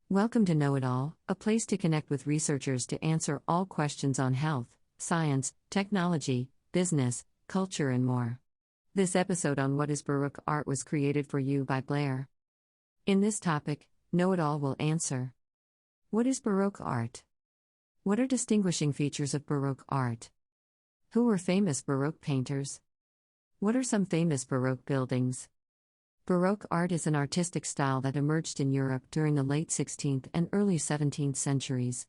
Welcome to Know It All, a place to connect with researchers to answer all questions on health, science, technology, business, culture, and more. This episode on What is Baroque Art was created for you by Blair. In this topic, Know It All will answer: what is Baroque art? What are distinguishing features of Baroque art? Who were famous Baroque painters? What are some famous Baroque buildings? Baroque art is an artistic style that emerged in Europe during the late 16th and early 17th centuries.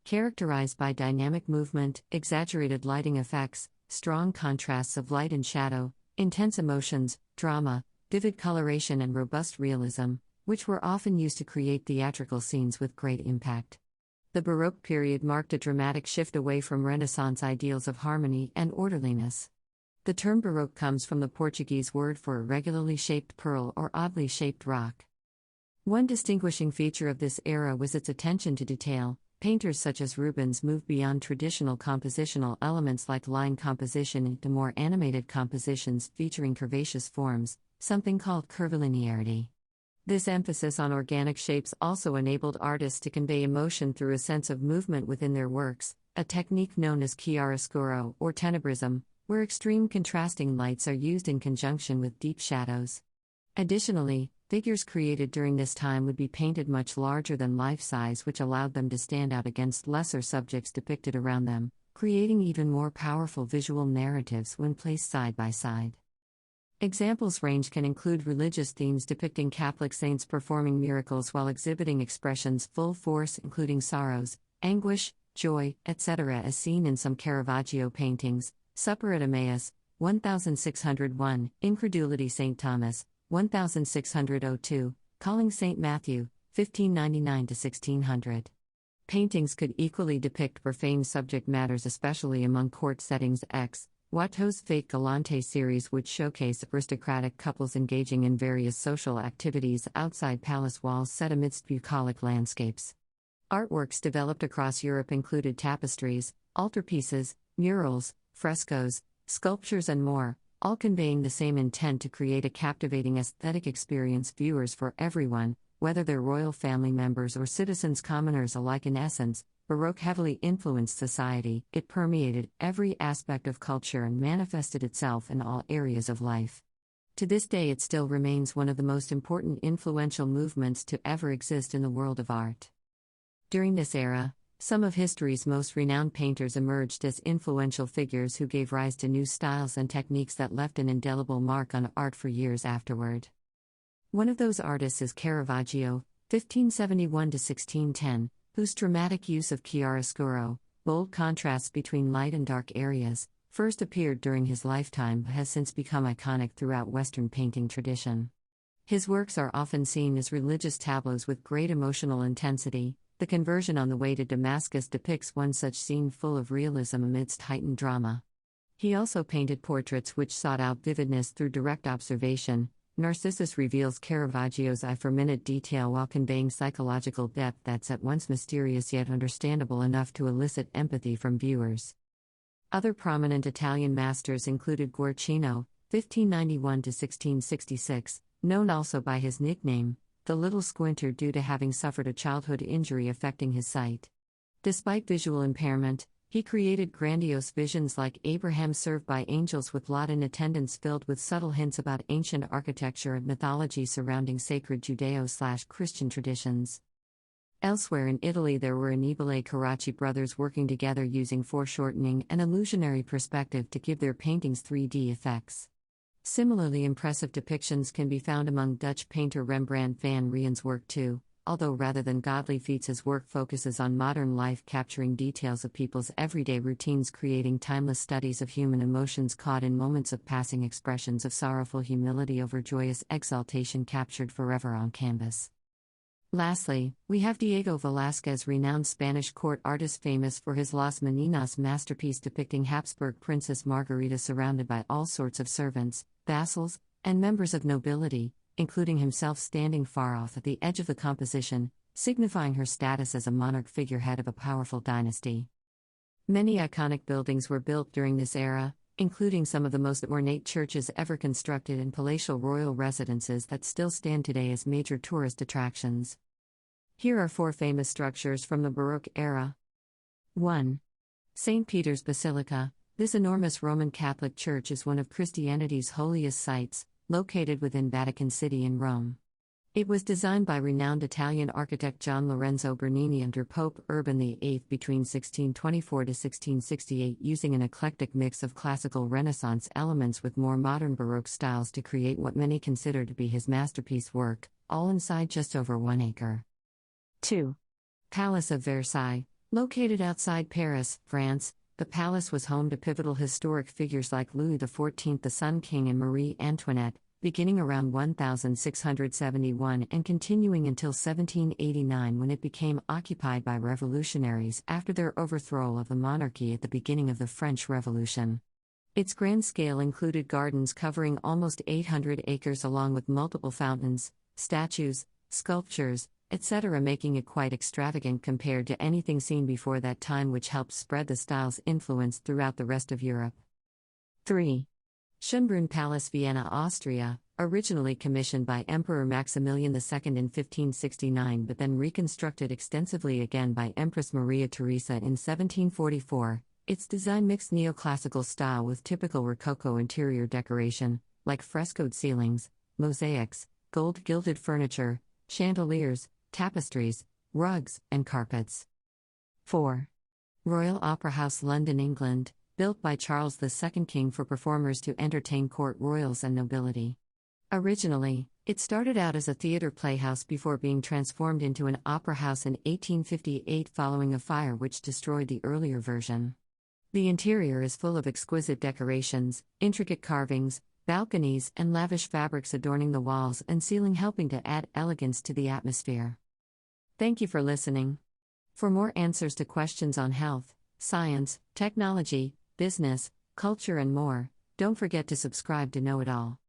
Characterized by dynamic movement, exaggerated lighting effects, strong contrasts of light and shadow, intense emotions, drama, vivid coloration, and robust realism, which were often used to create theatrical scenes with great impact. The Baroque period marked a dramatic shift away from Renaissance ideals of harmony and orderliness. The term Baroque comes from the Portuguese word for irregularly shaped pearl or oddly shaped rock. One distinguishing feature of this era was its attention to detail. Painters such as Rubens moved beyond traditional compositional elements like line composition into more animated compositions featuring curvaceous forms, something called curvilinearity. This emphasis on organic shapes also enabled artists to convey emotion through a sense of movement within their works, a technique known as chiaroscuro or tenebrism, where extreme contrasting lights are used in conjunction with deep shadows. Additionally, figures created during this time would be painted much larger than life size, which allowed them to stand out against lesser subjects depicted around them, creating even more powerful visual narratives when placed side by side. Examples can include religious themes depicting Catholic saints performing miracles while exhibiting expressions full force, including sorrows, anguish, joy, etc., as seen in some Caravaggio paintings. Supper at Emmaus, 1601, Incredulity St. Thomas, 1602, Calling St. Matthew, 1599–1600. Paintings could equally depict profane subject matters, especially among court settings. Watteau's Fête Galante series, which showcase aristocratic couples engaging in various social activities outside palace walls set amidst bucolic landscapes. Artworks developed across Europe included tapestries, altarpieces, murals, frescoes, sculptures, and more, all conveying the same intent to create a captivating aesthetic experience viewers for everyone, whether they're royal family members or citizens commoners alike. In essence, Baroque heavily influenced society. It permeated every aspect of culture and manifested itself in all areas of life. To this day, it still remains one of the most important influential movements to ever exist in the world of art. During this era, some of history's most renowned painters emerged as influential figures who gave rise to new styles and techniques that left an indelible mark on art for years afterward. One of those artists is Caravaggio, 1571–1610, whose dramatic use of chiaroscuro, bold contrasts between light and dark areas, first appeared during his lifetime but has since become iconic throughout Western painting tradition. His works are often seen as religious tableaus with great emotional intensity. The Conversion on the Way to Damascus depicts one such scene full of realism amidst heightened drama. He also painted portraits which sought out vividness through direct observation. Narcissus reveals Caravaggio's eye for minute detail while conveying psychological depth that's at once mysterious yet understandable enough to elicit empathy from viewers. Other prominent Italian masters included Guercino, 1591–1666, known also by his nickname, the Little Squinter, due to having suffered a childhood injury affecting his sight. Despite visual impairment, he created grandiose visions like Abraham served by angels with Lot in attendance, filled with subtle hints about ancient architecture and mythology surrounding sacred Judeo-Christian traditions. Elsewhere in Italy, there were Annibale Carracci brothers working together using foreshortening and illusionary perspective to give their paintings 3D effects. Similarly impressive depictions can be found among Dutch painter Rembrandt van Rien's work too, although rather than godly feats his work focuses on modern life, capturing details of people's everyday routines, creating timeless studies of human emotions caught in moments of passing, expressions of sorrowful humility over joyous exaltation captured forever on canvas. Lastly, we have Diego Velázquez, renowned Spanish court artist famous for his Las Meninas masterpiece depicting Habsburg Princess Margarita surrounded by all sorts of servants, vassals, and members of nobility, including himself standing far off at the edge of the composition, signifying her status as a monarch figurehead of a powerful dynasty. Many iconic buildings were built during this era, including some of the most ornate churches ever constructed and palatial royal residences that still stand today as major tourist attractions. Here are 4 famous structures from the Baroque era. 1. St. Peter's Basilica. This enormous Roman Catholic church is one of Christianity's holiest sites, located within Vatican City in Rome. It was designed by renowned Italian architect Gian Lorenzo Bernini under Pope Urban VIII between 1624 to 1668, using an eclectic mix of classical Renaissance elements with more modern Baroque styles to create what many consider to be his masterpiece work, all inside just over 1 acre. 2. Palace of Versailles. Located outside Paris, France, the palace was home to pivotal historic figures like Louis XIV, the Sun King, and Marie Antoinette, beginning around 1671 and continuing until 1789, when it became occupied by revolutionaries after their overthrow of the monarchy at the beginning of the French Revolution. Its grand scale included gardens covering almost 800 acres along with multiple fountains, statues, sculptures, etc., making it quite extravagant compared to anything seen before that time, which helped spread the style's influence throughout the rest of Europe. 3. Schönbrunn Palace, Vienna, Austria, originally commissioned by Emperor Maximilian II in 1569 but then reconstructed extensively again by Empress Maria Theresa in 1744, its design mixed neoclassical style with typical Rococo interior decoration, like frescoed ceilings, mosaics, gold-gilded furniture, chandeliers, tapestries, rugs, and carpets. 4. Royal Opera House, London, England, built by Charles II, King, for performers to entertain court royals and nobility. Originally, it started out as a theatre playhouse before being transformed into an opera house in 1858 following a fire which destroyed the earlier version. The interior is full of exquisite decorations, intricate carvings, balconies, and lavish fabrics adorning the walls and ceiling, helping to add elegance to the atmosphere. Thank you for listening. For more answers to questions on health, science, technology, business, culture, and more, don't forget to subscribe to Know It All.